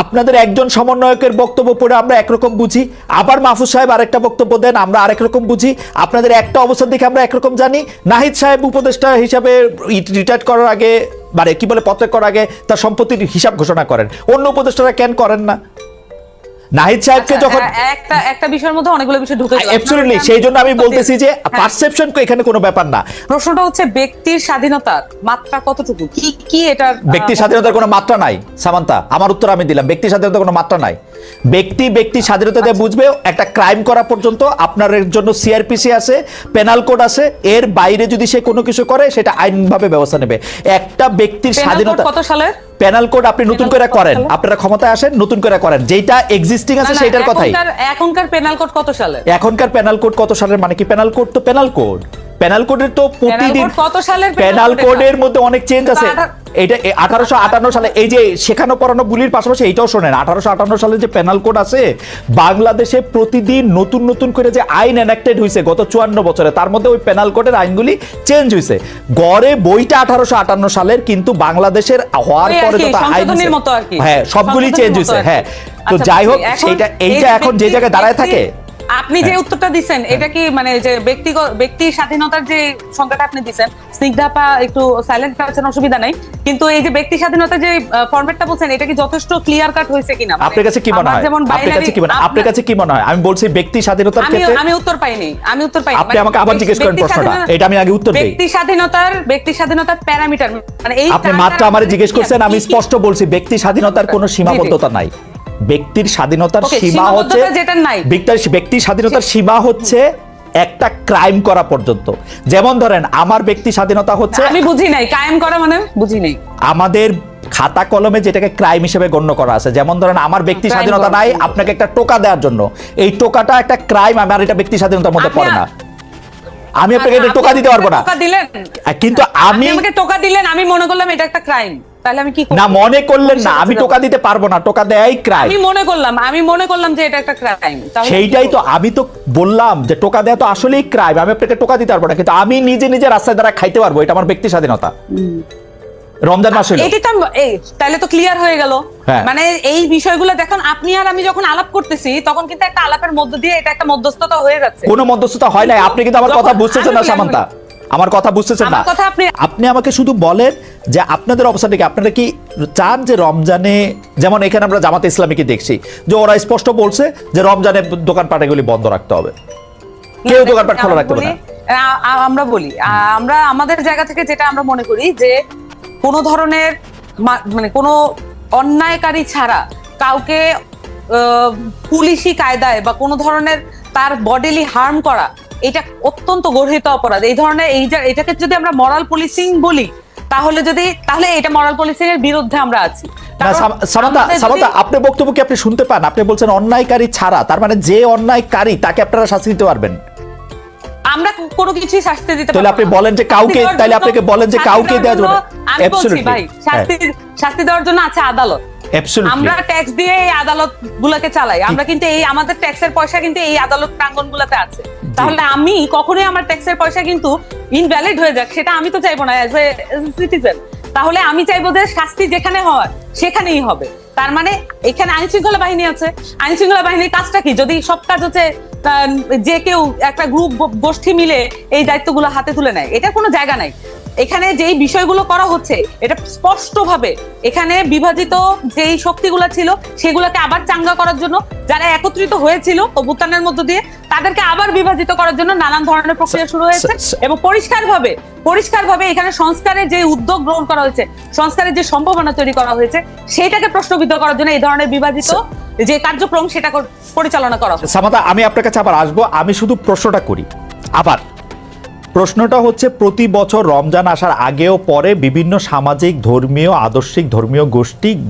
আপনাদের একজন সমন্বয়কের বক্তব্য পড়ে আমরা একরকম বুঝি, আবার মাহফুজ সাহেব আরেকটা বক্তব্য দেন, আমরা আরেক রকম বুঝি। আপনাদের একটা অবস্থান দেখে আমরা একরকম জানি। নাহিদ সাহেব উপদেষ্টা হিসাবে রিটায়ার করার আগে, মানে কি বলে, পদত্যাগ করার আগে তার সম্পত্তির হিসাব ঘোষণা করেন, অন্য উপদেষ্টারা কেন করেন না? নাহিদ সাহেবকে যখন একটা বিষয়ের মধ্যে অনেকগুলো বিষয় ঢুকে গেল, অ্যাবসলিউটলি, সেই জন্য আমি বলতেছি যে পারসেপশন এখানে কোনো ব্যাপার না। প্রশ্নটা হচ্ছে ব্যক্তির স্বাধীনতার মাত্রা কতটুকু, কি এটা? ব্যক্তির স্বাধীনতার কোনো মাত্রা নাই সামান্তা, আমার উত্তর আমি দিলাম, ব্যক্তির স্বাধীনতার কোনো মাত্রা নাই। ব্যক্তি স্বাধীনতা দিয়ে বুঝবে একটা ক্রাইম করা পর্যন্ত আপনার জন্য সিআরপিসি আছে, পেনাল কোড আছে, এর বাইরে যদি সে কোনো কিছু করে সেটা আইনভাবে ব্যবস্থা নেবে। একটা ব্যক্তির স্বাধীনতা কত সালের পেনাল কোড আপনি নতুন করে করেন, আপনারা ক্ষমতায় আসেন, নতুন করে করেন, যেটা এক্সিস্টিং আছে সেটার কথাই। এখনকার পেনাল কোড কত সালের? এখনকার পেনাল কোড কত সালের মানে কি? পেনাল কোড তো পেনাল কোড, পেনাল কোডের তো প্রতিদিন কত সালের পেনাল কোডের মধ্যে অনেক চেঞ্জ আছে। এটা 1858 সালে, এই যে শেখানো পড়ানো বুলির পাশাপাশি এইটাও শোনেন, 1858 সালে যে পেনাল কোড আছে, বাংলাদেশে প্রতিদিন নতুন নতুন করে যে আইন এনাক্টেড হয়েছে গত 54 বছরে, তার মধ্যে ওই পেনাল কোডের আইনগুলি চেঞ্জ হয়েছে। গড়ে বইটা 1858 সালের, কিন্তু বাংলাদেশের হওয়ার পরে তো আইন, হ্যাঁ, সবগুলি চেঞ্জ হয়েছে। হ্যাঁ, তো যাই হোক, এইটা এখন যে জায়গায় দাঁড়ায় থাকে। আপনি যে উত্তরটা দিচ্ছেন এটা কি মানে যে ব্যক্তি স্বাধীনতার যে সংজ্ঞাটা আপনি দিচ্ছেন, স্নিগ্ধাপা একটু সাইলেন্ট আছেন, অসুবিধা নাই, কিন্তু এই যে ব্যক্তি স্বাধীনতার যে ফরম্যাটটা বলছেন এটা কি যথেষ্ট ক্লিয়ার কাট হয়েছে কিনা? আপনার কাছে কি মনে হয়? আপনার কাছে কি মনে হয়? আমি বলছি ব্যক্তি স্বাধীনতার ক্ষেত্রে আমি উত্তর পাইনি। আপনি আমাকে আবার জিজ্ঞেস করেন প্রশ্নটা, এটা আমি আগে উত্তর দেই। ব্যক্তি স্বাধীনতার প্যারামিটার মানে এই, আপনি মাত্র আমারে জিজ্ঞেস করছেন, আমি স্পষ্ট বলছি ব্যক্তি স্বাধীনতার কোনো সীমাবদ্ধতা নাই। ব্যক্তির স্বাধীনতার সীমা হচ্ছে, ব্যক্তি স্বাধীনতার সীমা হচ্ছে একটা ক্রাইম করা পর্যন্ত। যেমন ধরেন আমার ব্যক্তি স্বাধীনতা হচ্ছে, আমি বুঝি নাই কায়েম করা মানে, বুঝি নাই। আমাদের খাতা কলমে যেটাকে ক্রাইম হিসেবে গণ্য করা আছে, যেমন ধরেন আমার ব্যক্তি স্বাধীনতা নাই আপনাকে একটা টোকা দেওয়ার জন্য, এই টোকাটা একটা ক্রাইম, আমার এটা ব্যক্তি স্বাধীনতার মধ্যে পড়ে না। আমি আপনাকে এটা টোকা দিতে পারবো না, কিন্তু আমি আমাকে টোকা দিলেন, আমি মনে করলাম এটা একটা ক্রাইম, তাহলে আমি কি করব? না, মনে করলেন না, আমি টোকা দিতে পারবো না, টোকা দেয়াই ক্রাইম। আমি মনে করলাম যে এটা একটা ক্রাইম, সেইটাই তো আমি তো বললাম যে টোকা দেয়া তো আসলেই ক্রাইম, আমি আপনাকে টোকা দিতে পারবো না, কিন্তু আমি নিজে রাস্তায় দ্বারা খাইতে পারবো, এটা আমার ব্যক্তি স্বাধীনতা। রমজান মাস হলো, এটা তো তাহলে তো ক্লিয়ার হয়ে গেল। মানে এই বিষয়গুলো দেখুন, আপনি আর আমি যখন আলাপ করতেছি তখন কিন্তু একটা আলাপের মধ্য দিয়ে এটা একটা মধ্যস্থতা হয়ে যাচ্ছে। কোনো মধ্যস্থতা হয় নাই, আপনি কিন্তু আমার কথা বুঝতেছেন না সামান্তা, আমার কথা বুঝতেছেন না। আপনি আমাকে শুধু বলেন যে আপনাদের অবস্থাটা কি, আপনারা কি চান যে রমজানে, যেমন এখানে আমরা জামাতে ইসলামীকে দেখছি যে ওরা স্পষ্ট বলছে যে রমজানে দোকানপাটগুলি বন্ধ রাখতে হবে, কেউ দোকানপাট খোলা রাখতে হবে না। আমরা বলি, আমরা আমাদের জায়গা থেকে যেটা আমরা মনে করি যে কোনো ধরনের মানে কোনো অন্যায়কারী ছাড়া কাউকে পুলিশি কায়দায় বা কোনো ধরনের তার বডিলি হার্ম করা, এটা অত্যন্ত গর্হিত অপরাধ। এই ধরনের এটাকে যদি আমরা মরাল পুলিশিং বলি, তাহলে এটা মরাল পুলিশিং এর বিরুদ্ধে আমরা আছি। সামান্তা, আপনার বক্তব্য কি আপনি শুনতে পান? আপনি বলছেন অন্যায়কারী ছাড়া, তার মানে যে অন্যায়কারী তাকে আপনারা শাস্তি দিতে পারবেন? আমরা কোনো কিছুই শাস্তি দিতে তাহলে আপনি বলেন যে কাউকে, তাহলে আপনাকে বলেন যে কাউকে দেওয়া যাবে না। আমি বলছি ভাই, শাস্তি দেওয়ার জন্য আছে আদালত। আমরা ট্যাক্স দিয়ে এই আদালত গুলাকে চালাই, আমরা কিন্তু এই আমাদের ট্যাক্সের পয়সা কিন্তু এই আদালত প্রাঙ্গণ গুলাতে আছে। তাহলে আমি কখনোই আমার ট্যাক্সের পয়সা কিন্তু ইনভ্যালিড হয়ে যাক, সেটা আমি তো চাইবো না অ্যাজ এ সিটিজেন। তাহলে আমি চাইবো যে শাস্তি যেখানে হয় সেখানেই হবে। তার মানে এখানে আইন শৃঙ্খলা বাহিনী আছে, আইন শৃঙ্খলা বাহিনীর কাজটা কি? যদি সব কাজ হচ্ছে যে কেউ একটা গ্রুপ গোষ্ঠী মিলে এই দায়িত্বগুলো হাতে তুলে নেয়, এটা কোনো জায়গা নাই। এখানে যেই বিষয়গুলো করা হচ্ছে এটা স্পষ্টভাবে এখানে বিভাজিত যেই শক্তিগুলো ছিল সেগুলোকে আবার চাঙ্গা করার জন্য, যারা একত্রিত হয়েছিল অভ্যুত্থানের মধ্য দিয়ে তাদেরকে আবার বিভাজিত করার জন্য নানান ধরনের প্রক্রিয়া শুরু হয়েছে। এবং পরিষ্কারভাবে এখানে সংস্কারের যে উদ্যোগ গ্রহণ করা হয়েছে, সংস্কারের যে সম্ভাবনা তৈরি করা হয়েছে, সেটাকে প্রশ্নবিদ্ধ করার জন্য এই ধরনের বিভাজিত যে কার্যক্রম সেটা পরিচালনা করা হচ্ছে। সামান্তা, আমি আপনার কাছে আবার আসবো, আমি শুধু প্রশ্নটা করি আবার। প্রশ্নটা হচ্ছে, প্রতি বছর রমজান আসার আগেও পরে বিভিন্ন সামাজিক, ধর্মীয়, আদর্শিক ধর্মীয়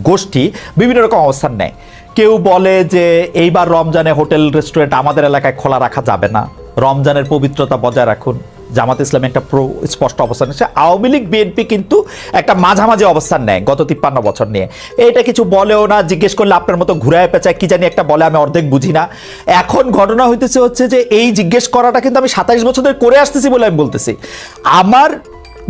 গোষ্ঠী বিভিন্ন রকম অবস্থান নেয়। কেউ বলে যে এইবার রমজানে হোটেল রেস্টুরেন্ট আমাদের এলাকায় খোলা রাখা যাবে না, রমজানের পবিত্রতা বজায় রাখুন। জামাত ইসলামী একটা স্পষ্ট অবস্থান নিচ্ছে, আওয়ামী লীগ বিএনপি কিন্তু একটা মাঝামাঝি অবস্থান নেয় গত 53 বছর নিয়ে। এটা কিছু বলেও না, জিজ্ঞেস করলে আপনার মতো ঘুরায় পেঁচায় কি জানি একটা বলে, আমি অর্ধেক বুঝি না। এখন ঘটনা হচ্ছে যে এই জিজ্ঞেস করাটা কিন্তু আমি 27 বছর ধরে করে আসতেছি বলে আমি বলতেছি।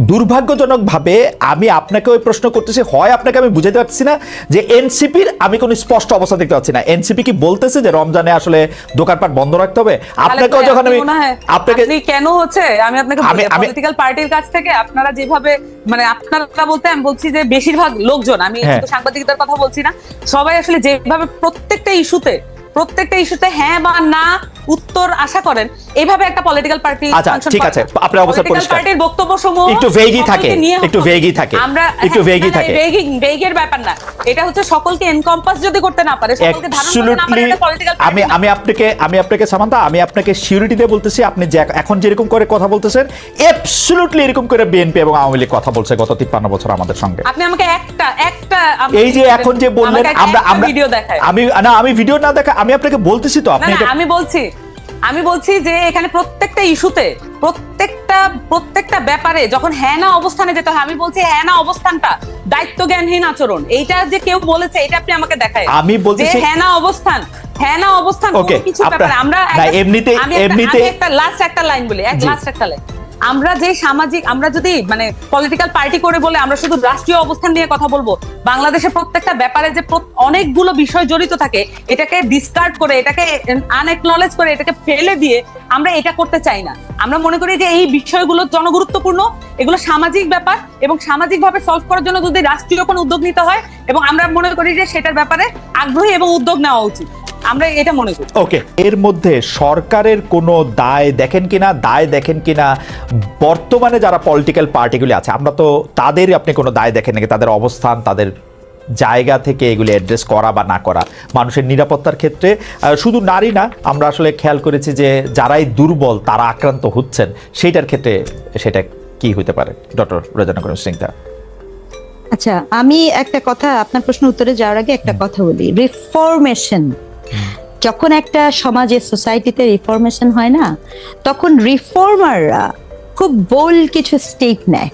দুর্ভাগ্যজনকভাবে আমি আপনাকে ওই প্রশ্ন করতেছি, হয় আপনাকে আমি বুঝাতে পারছি না যে এনসিপির আমি কোনো স্পষ্ট অবস্থা দেখতে পাচ্ছি না। এনসিপি কি বলতেছে যে রমজানে আসলে দোকানপাট বন্ধ রাখতে হবে? আপনাকেও যখন আমি আপনাকে কেন হচ্ছে আমি আপনাকে পলিটিক্যাল পার্টির কাছ থেকে আপনারা যেভাবে মানে আপনারা বলতে আমি বলছি যে বেশিরভাগ লোকজন, আমি সাংবাদিকদের কথা বলছি না, সবাই আসলে যেভাবে প্রত্যেকটা ইস্যুতে হ্যাঁ বা না উত্তর আশা করেন, এইভাবে একটা পলিটিক্যাল পার্টি আচ্ছা ঠিক আছে, আপনার অবস্থা পরিষ্কার। পার্টির বক্তব্যসমূহ একটু ভেগই থাকে, একটু ভেগই থাকে, আমরা একটু ভেগই থাকে। ভেগের ব্যাপার না, এটা হচ্ছে সকলকে এনকম্পাস যদি করতে না পারে, সকলকে ধারণা করতে না পারে, এটা পলিটিক্যাল পার্টি। আমি আপনাকে সামান্তা, আমি আপনাকে সিউরিটি দিয়ে বলতেছি, আপনি যে এখন যেরকম করে কথা বলতেছেন অ্যাবসলিউটলি এরকম করে বিএনপি এবং আওয়ামী লীগ কথা বলছে গত 53 বছর আমাদের সঙ্গে। আপনি আমাকে একটা এই যে এখন যে বললেন আমরা ভিডিও দেখাই, আমি ভিডিও না দেখা, আমি আপনাকে বলতেছি তো, আপনি আমি বলছি যে এখানে প্রত্যেকটা ইস্যুতে প্রত্যেকটা ব্যাপারে যখন হ্যাঁ না অবস্থানে যেতে হয়, আমি বলছি হ্যাঁ না অবস্থানটা দায়িত্ব জ্ঞানহীন আচরণ। এইটা যে কেউ বলেছে, এটা আপনি আমাকে দেখায়। আমি বলতেছি হ্যাঁ না অবস্থান কিছু ব্যাপারে আমরা এমনিতে একটা লাস্ট একটা লাইন বলি, লাস্ট একটা লাইন। আমরা যে আমরা যদি মানে পলিটিক্যাল পার্টি করে বলে আমরা শুধু রাষ্ট্রীয় অবস্থান নিয়ে কথা বলবো, বাংলাদেশের প্রত্যেকটা ব্যাপারে যে অনেকগুলো বিষয় জড়িত থাকে, এটাকে ডিসকার্ড করে, এটাকে আনএকনলেজ করে, এটাকে ফেলে দিয়ে আমরা এটা করতে চাই না। আমরা মনে করি যে এই বিষয়গুলো জনগুরুত্বপূর্ণ, এগুলো সামাজিক ব্যাপার, এবং সামাজিকভাবে সলভ করার জন্য যদি রাষ্ট্রীয় কোনো উদ্যোগ নিতে হয়, এবং আমরা মনে করি যে সেটার ব্যাপারে আগ্রহী এবং উদ্যোগ নেওয়া উচিত, আমরা এটা মনে করি। ওকে, এর মধ্যে সরকারের কোনো দায় দেখেন কিনা বর্তমানে যারা পলিটিক্যাল পার্টিগুলি আছে, আমরা তো তাদের আপনি কোনো দায় দেখেন নাকি, তাদের অবস্থান, তাদের জায়গা থেকে এগুলি অ্যাড্রেস করা বা না করা, মানুষের নিরাপত্তার ক্ষেত্রে? শুধু নারী না, আমরা আসলে খেয়াল করেছি যে যারাই দুর্বল তারা আক্রান্ত হচ্ছেন, সেইটার ক্ষেত্রে সেটা কি হতে পারে? ডক্টর রেজানা করিম স্নিগ্ধা। আচ্ছা, আমি একটা কথা আপনার প্রশ্ন উত্তরে যাওয়ার আগে একটা কথা বলি। রিফরমেশন, যখন একটা সমাজে সোসাইটিতে রিফরমেশন হয় না, তখন রিফর্মাররা খুব বোল্ড কিছু স্টেপ নেয়,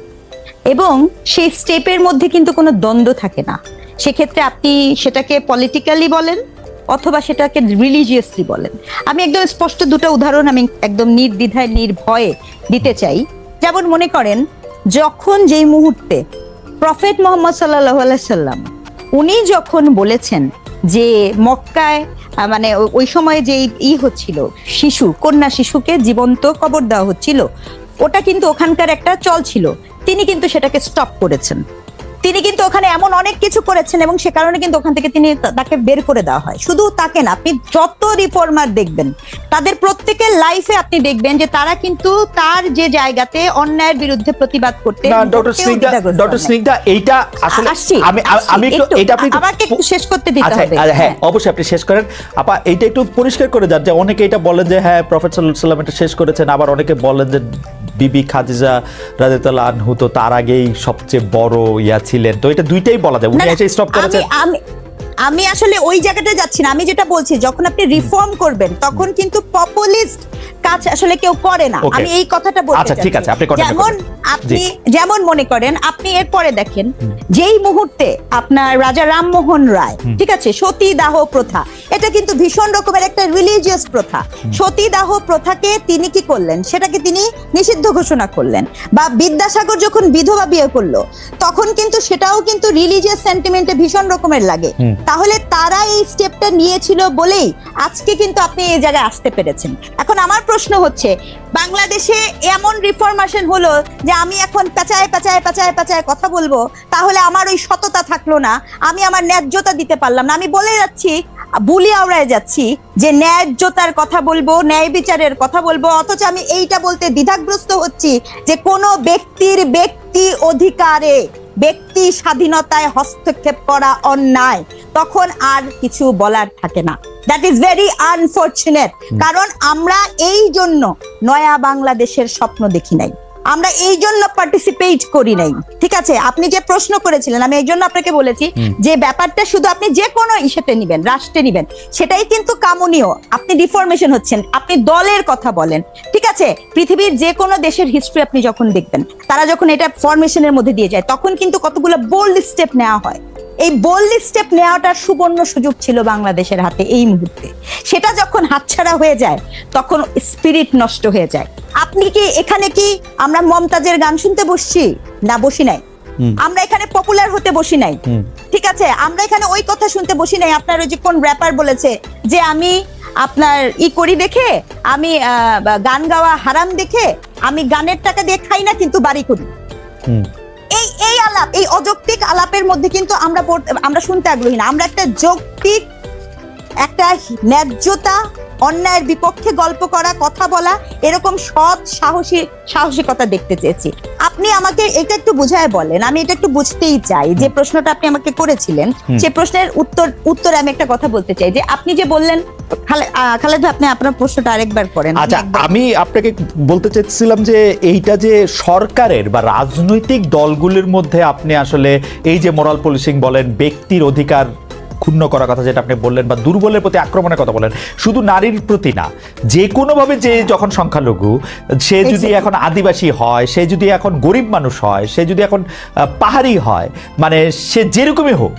এবং সেই স্টেপের মধ্যে কিন্তু কোনো দ্বন্দ্ব থাকে না। সেক্ষেত্রে আপনি সেটাকে পলিটিক্যালি বলেন অথবা সেটাকে রিলিজিয়াসলি বলেন। আমি একদম স্পষ্ট দুটো উদাহরণ আমি একদম নির্দ্বিধায় নির্ভয়ে দিতে চাই। যেমন মনে করেন, যখন যেই মুহূর্তে প্রফেট মুহাম্মদ সাল্লাল্লাহু আলাইহি সাল্লাম উনি যখন বলেছেন যে মক্কায় মানে ওই সময়ে যে হচ্ছিল, কন্যা শিশুকে জীবন্ত কবর দেওয়া হচ্ছিল, ওটা কিন্তু ওখানকার একটা চল ছিল, তিনি কিন্তু সেটাকে স্টপ করেছেন। তিনি কিন্তু ওখানে এমন অনেক কিছু করেছেন, এবং সে কারণে কিন্তু ওখান থেকে তাকে বের করে দেওয়া হয়। শুধু তাকে না, আপনি যত রিফর্মার দেখবেন তাদের প্রত্যেকের লাইফে আপনি দেখবেন যে তারা কিন্তু তার যে জায়গাতে অন্যায়ের বিরুদ্ধে প্রতিবাদ করতে। ডক্টর স্নিগ্ধা, এইটা আসলে আমি একটু এটা আপনি আমাকে একটু শেষ করতে দিতে হবে। হ্যাঁ, অবশ্যই আপনি শেষ করেন। আপা, এইটা একটু পরিষ্কার করে যান যে অনেকে এটা বলেন যে হ্যাঁ প্রফেট সাল্লাল্লাহু আলাইহি ওয়াসাল্লাম এটা শেষ করেছেন, আবার অনেকে বলেন যে বিবি খাদিজা রাদিয়াল্লাহু আনহু তো তার আগেই সবচেয়ে বড় ছিলেন। তো এটা দুইটাই বলা যায়, উনি এসে স্টপ করেছেন। আমি আসলে ওই জায়গাটা যাচ্ছি না। আমি যেটা বলছি, যখন আপনি রিফর্ম করবেন তখন কিন্তু পপুলিস্ট কাজ আসলে কেউ করে না। আমি এই কথাটা বলতে চাচ্ছি। আচ্ছা ঠিক আছে, আপনি যেমন মনে করেন, আপনি এরপরে দেখেন যেই মুহূর্তে আপনার রাজা রামমোহন রায়, ঠিক আছে, সতীদাহ প্রথা, এটা কিন্তু ভীষণ রকমের একটা রিলিজিয়াস প্রথা। সতীদাহ প্রথাকে তিনি কি করলেন, সেটাকে তিনি নিষিদ্ধ ঘোষণা করলেন। বা বিদ্যাসাগর যখন বিধবা বিয়ে করলো, তখন কিন্তু সেটাও কিন্তু রিলিজিয়াস সেন্টিমেন্টে ভীষণ রকমের লাগে। তাহলে তারা এই স্টেপটা নিয়েছিল বলেই আজকে কিন্তু আপনি এই জায়গায় আসতে পেরেছেন। এখন আমার প্রশ্ন হচ্ছে, বাংলাদেশে এমন রিফরমেশন হলো যে আমি এখন পেঁচায় কথা বলবো, তাহলে আমার ওই সততা থাকলো না, আমি আমার ন্যায্যতা দিতে পারলাম না। আমি বলে যাচ্ছি, বুলি আওড়ায় যাচ্ছি যে ন্যায্যতার কথা বলবো, ন্যায় বিচারের কথা বলবো, অথচ আমি এইটা বলতে দ্বিধাগ্রস্ত হচ্ছি যে কোনো ব্যক্তির ব্যক্তি অধিকারে, ব্যক্তি স্বাধীনতায় হস্তক্ষেপ করা অন্যায়, তখন আর কিছু বলার থাকে না। That is very unfortunate. কারণ আমরা এই জন্য নয়া বাংলাদেশের স্বপ্ন দেখি নাই, আমরা এই জন্য পার্টিসিপেট করি নাই। ঠিক আছে, আপনি যে প্রশ্ন করেছিলেন, আমি এই জন্য আপনাকে বলেছি যে ব্যাপারটা শুধু আপনি যে কোনো ইস্যুতে নিবেন, রাষ্ট্রে নিবেন, সেটাই কিন্তু কামনীয়। আপনি ডিফরমেশন হচ্ছেন, আপনি দলের কথা বলেন, ঠিক আছে। পৃথিবীর যে কোনো দেশের হিস্ট্রি আপনি যখন দেখবেন, তারা যখন এটা ফরমেশনের মধ্যে দিয়ে যায়, তখন কিন্তু কতগুলো বোল্ড স্টেপ নেওয়া হয়। এই বোল্ড স্টেপ নেওয়াটার সুবর্ণ সুযোগ ছিল বাংলাদেশের হাতে এই মুহূর্তে। সেটা যখন হাতছাড়া হয়ে যায় তখন স্পিরিট নষ্ট হয়ে যায়। আপনি কি এখানে কি আমরা মমতাজের গান শুনতে বসছি? না, বসি নাই। আমরা এখানে পপুলার হতে বসি নাই, ঠিক আছে? আমরা এখানে ওই কথা শুনতে বসি নাই। আপনার ওই যে কোন র্যাপার বলেছে যে আমি আপনার করি দেখে, আমি গান গাওয়া হারাম দেখে আমি গানের টাকা দিয়ে খাই না কিন্তু বাড়ি করি। এই আলাপ, এই অযৌক্তিক আলাপের মধ্যে কিন্তু আমরা শুনতে আগ্রহী না। আমরা একটা যৌক্তিক, একটা ন্যায্যতা, অন্যায়ের বিপক্ষে গল্প করা, কথা বলা, এরকম সৎ সাহসিকতা দেখতে চেয়েছি। আপনি আমাকে এটা একটু বুঝায় বলেন, আমি এটা একটু বুঝতেই চাই। যে প্রশ্নটা আপনি আমাকে করেছিলেন সে প্রশ্নের উত্তরে আমি একটা কথা বলতে চাই, যে আপনি যে বললেন, খালেদ ভাই আপনি আপনার প্রশ্নটা আরেকবার করেন। আচ্ছা, আমি আপনাকে বলতে চাইছিলাম যে এইটা যে সরকারের বা রাজনৈতিক দলগুলির মধ্যে আপনি আসলে এই যে মোরাল পুলিশিং বলেন, ব্যক্তির অধিকার ক্ষুণ্ণ করার কথা যেটা আপনি বললেন, বা দুর্বলের প্রতি আক্রমণের কথা বলেন, শুধু নারীর প্রতি না, যে কোনোভাবে, যে যখন সংখ্যালঘু, সে যদি এখন আদিবাসী হয়, সে যদি এখন গরিব মানুষ হয়, সে যদি এখন পাহাড়ি হয়, মানে সে যেরকমই হোক,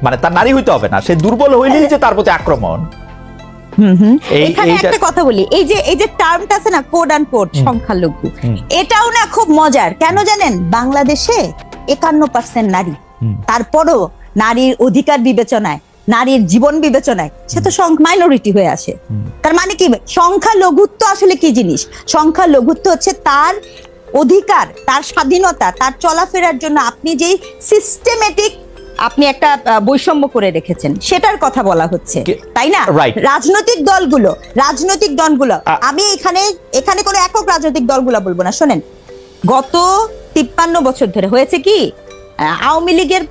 মানে তার নারী হইতে হবে না, সে দুর্বল হইলেই যে তার প্রতি আক্রমণ। এখানে একটা কথা বলি, এই যে টার্মটা আছে না, কোড অ্যান্ড কোড সংখ্যালঘু, এটাও না খুব মজার। কেন জানেন? বাংলাদেশে 51% নারী, তারপরও নারীর অধিকার বিবেচনায়, নারীর জীবন বিবেচনায় সে তো মাইনরিটি হয়ে আসে। তার মানে কি? সংখ্যালঘুত্ব আসলে কি জিনিস? সংখ্যালঘুত্ব হচ্ছে তার অধিকার, তার স্বাধীনতা, তার চলাফেরার জন্য আপনি যেই সিস্টেমেটিক আপনি একটা বৈষম্য করে রেখেছেন, সেটার কথা বলা হচ্ছে, তাই না? রাজনৈতিক দলগুলো আমি এখানে কোনো একক রাজনৈতিক দলগুলো বলবো না। শোনেন, গত 53 বছর ধরে হয়েছে কি, আওয়ামী লীগের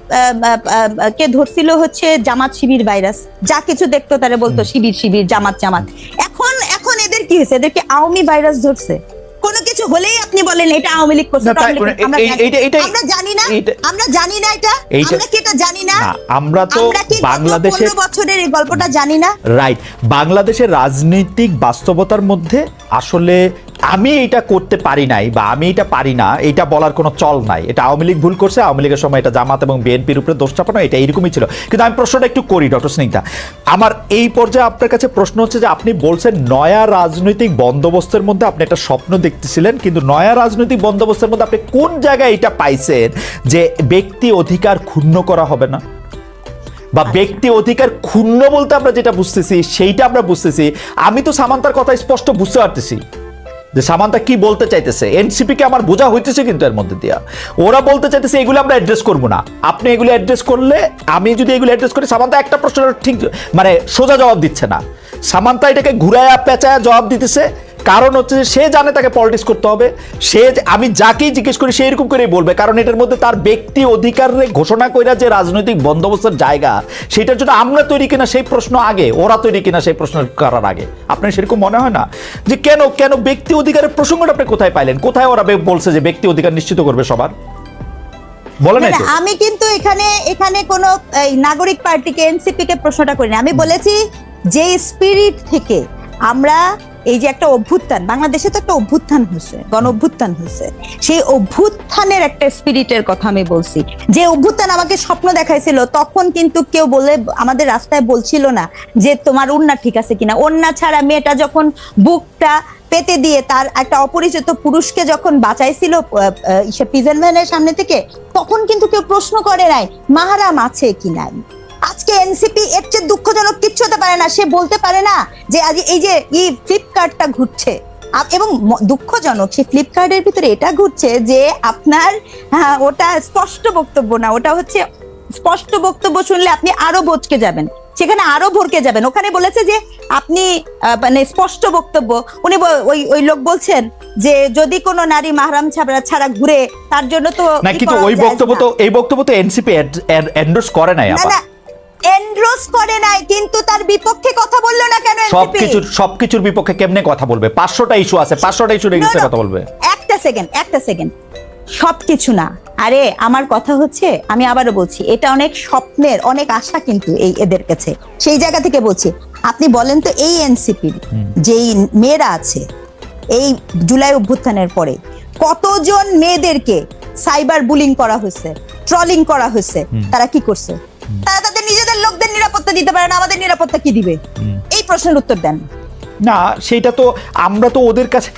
কে ধরছিল হচ্ছে জামাত শিবির ভাইরাস, যা কিছু দেখতো তারা বলতো শিবির জামাত। এখন এদের কি হয়েছে? এদেরকে আওয়ামী ভাইরাস ধরছে। কোনো কিছু হলেই আপনি বলেন এটা আওয়ামী লীগ করছে। আমরা জানি না এটা, আমরা কি এটা জানি না? আমরা তো বাংলাদেশের 15 বছরের এই গল্পটা জানি না। রাইট, বাংলাদেশের রাজনৈতিক বাস্তবতার মধ্যে আসলে আমি এটা করতে পারি নাই বা আমি এটা পারি না, এটা বলার কোনো চল নাই। এটা আওয়ামী লীগ ভুল করছে, আওয়ামী লীগের সময় এটা জামাত এবং বিএনপির উপরে দোষ চাপানো, এটা এরকমই ছিল। কিন্তু আমি প্রশ্নটা একটু করি, ডক্টর স্নিগ্ধা, আমার এই পর্যায়ে আপনার কাছে প্রশ্ন হচ্ছে যে আপনি বলছেন নয়া রাজনৈতিক বন্দোবস্তের মধ্যে আপনি একটা স্বপ্ন দেখতেছিলেন, কিন্তু নয়া রাজনৈতিক বন্দোবস্তের মধ্যে আপনি কোন জায়গায় এটা পাইছেন যে ব্যক্তি অধিকার ক্ষুণ্ণ করা হবে না, বা ব্যক্তি অধিকার ক্ষুণ্ণ বলতে আমরা যেটা বুঝতেছি সেইটা আমরা বুঝতেছি। আমি তো সামান্তার কথা স্পষ্ট বুঝতে পারতেছি যে সামান্তা কি বলতে চাইতেছে। এনসিপি কে আমার বোঝা হইতেছে, কিন্তু এর মধ্যে দিয়া ওরা বলতে চাইতেছে এগুলো আমরা অ্যাড্রেস করবো না। আপনি এগুলো অ্যাড্রেস করলে, আমি যদি এগুলো অ্যাড্রেস করি, সামান্তা একটা প্রশ্নের ঠিক মানে সোজা জবাব দিচ্ছে না। সামান্তা এটাকে ঘুরায়া পেঁচায়া জবাব দিতেছে, কারণ হচ্ছে সে জানে তাকে পলিটিক্স করতে হবে। আমি যাকেই জিজ্ঞেস করি সে এরকম করেই বলবে, কারণ এটার মধ্যে তার ব্যক্তি অধিকারে ঘোষণা কইরা যে রাজনৈতিক বন্দোবস্তের জায়গা, সেটার জন্য আমরা তৈরি কিনা সেই প্রশ্ন আগে, ওরা তৈরি কিনা সেই প্রশ্ন করার আগে। আপনার সেরকম মনে হয় না যে কেন ব্যক্তি অধিকারের প্রসঙ্গটা আপনি কোথায় পাইলেন? কোথায় ওরা বলছে যে ব্যক্তি অধিকার নিশ্চিত করবে সবার? বলে না। আমি কিন্তু এখানে কোনো নাগরিক পার্টিকে, এনসিপি কে প্রশ্নটা করিনি। আমি বলেছি যে স্পিরিট থেকে আমরা এই যে একটা অভ্যুত্থান, বাংলাদেশে তো একটা অভ্যুত্থান হয়েছে, গণ অভ্যুত্থান হয়েছে, সেই অভ্যুত্থানের একটা স্পিরিটের কথা আমি বলছি। যে অভ্যুত্থান আমাকে স্বপ্ন দেখাইছিল, তখন কিন্তু কেউ আমাদের রাস্তায় বলছিল না যে তোমার ওড়না ঠিক আছে কিনা। ওড়না ছাড়া মেয়েটা যখন বুকটা পেতে দিয়ে তার একটা অপরিচিত পুরুষকে যখন বাঁচাইছিল প্রিজন ভ্যানের সামনে থেকে, তখন কিন্তু কেউ প্রশ্ন করে নাই মাহারাম আছে কি নাই। আজকে এনসিপি এর চেয়ে দুঃখজনক কিচ্ছু হতে পারে না। সে বলতে পারে না যে আজ এই যে ফ্লিপকার্টটা ঘুরছে, এবং দুঃখজনক সেই ফ্লিপকার্টের ভিতরে এটা ঘুরছে যে আপনার ওটা স্পষ্ট বক্তব্য না, ওটা হচ্ছে স্পষ্ট বক্তব্য শুনলে আপনি আরো বচকে যাবেন, সেখানে আরো ভরকে যাবেন। ওখানে বলেছে যে আপনি মানে স্পষ্ট বক্তব্য, উনি ওই লোক বলছেন যে যদি কোনো নারী মাহরাম ছাড়া ঘুরে তার জন্য তো না, কিন্তু ওই বক্তব্য তো এনসিপি এন্ডোর্স করে নাই। এন্ডোর্স করে নাই, কিন্তু তার বিপক্ষে কথা বললো না কেন? সবকিছুর বিপক্ষে কেমনে কথা বলবে? 500টা ইস্যু আছে, 500টা ইস্যু রেগিস্টে কথা বলবে। একটা সেকেন্ড, সবকিছু না। আরে আমার কথা হচ্ছে, আমি আবারও বলছি, এটা অনেক স্বপ্নের, অনেক আশা কিন্তু এদের কাছে। সেই জায়গা থেকে বলছি, আপনি বলেন তো এই এনসিপির যেই মেয়েরা আছে, এই জুলাই অভ্যুত্থানের পরে কতজন মেয়েদেরকে সাইবার বুলিং করা হয়েছে, ট্রলিং করা হয়েছে, তারা কি করছে? তারা তাদের নিজেদের লোকদের নিরাপত্তা দিতে পারে না, আমাদের নিরাপত্তা কি দিবে? এই প্রশ্নের উত্তর দেন। না, সেটা তো আমরা তো ওদের কাছে